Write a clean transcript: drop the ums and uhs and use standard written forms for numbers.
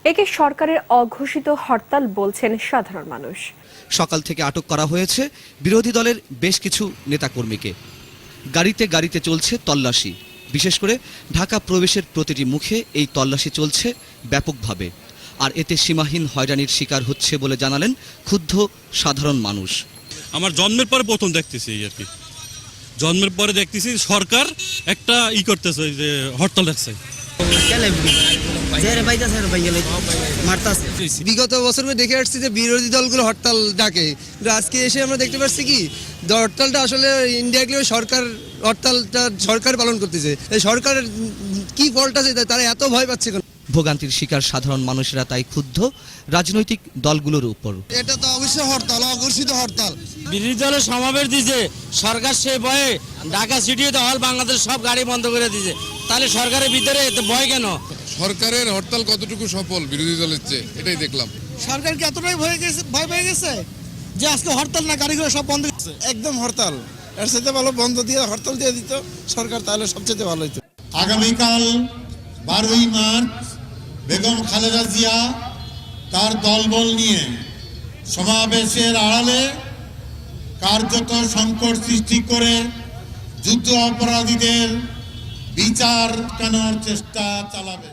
একে সরকারের অঘোষিত হরতাল বলছেন সাধারণ মানুষ। সকাল থেকে আটক করা হয়েছে বিরোধী দলের বেশ কিছু নেতাকর্মীকে। গাড়িতে গাড়িতে চলছে তল্লাশি। বিশেষ করে ঢাকা প্রবেশের প্রতিটি মুখে এই তল্লাশি চলছে ব্যাপকভাবে। আর এতে সীমাহীন হয়রানির শিকার হচ্ছে বলে জানালেন ক্ষুব্ধ সাধারণ মানুষ। আমার জন্মের পরে প্রথম দেখতেছি আর কি, জন্মের পরে দেখতেছি সরকার একটা করতেছে, যে হরতাল রাখছে। বিগত বছরগুলো দেখে আসছি যে বিরোধী দলগুলো হরতাল ডাকে, আজকে এসে আমরা দেখতে পাচ্ছি কি হরতালটা আসলে ইন্ডিয়াগুলো হরতালটা সরকার পালন করতেছে। সরকারের কি ফল্ট আছে তারা এত ভয় পাচ্ছে কেন? ভোগান্তির শিকার সাধারণ মানুষেরা তাই ক্ষুব্ধ রাজনৈতিক দলগুলোর উপর। এটা তো অবশ্যই হরতাল, অঘোষিত হরতাল। বিরোধী দলের সমাবেশ দিয়েছে সরকার, সে ভয়ে ঢাকা সিটিতে অল বাংলাদেশ সব গাড়ি বন্ধ করে দিয়েছে। তাহলে সরকারের ভিতরে এত ভয় কেন? সরকারের হরতাল কতটুকু সফল বিরোধী দলের চেয়ে, এটাই দেখলাম। সরকার কি এতটাই ভয় পেয়ে গেছে যে আজকে হরতাল না গাড়িগুলো সব বন্ধ করছে? একদম হরতাল, এর সাথে ভালো বন্ধ দিয়ে হরতাল দিয়ে দিত সরকার, তাহলে সবচেয়ে ভালো হতো। আগামীকাল 12ই মার্চ বেগম খালেদা জিয়া তার দলবল নিয়ে সমাবেশের আড়ালে কার্যত সংকট সৃষ্টি করে যুদ্ধ অপরাধীদের বিচার কেনার চেষ্টা চালাবে।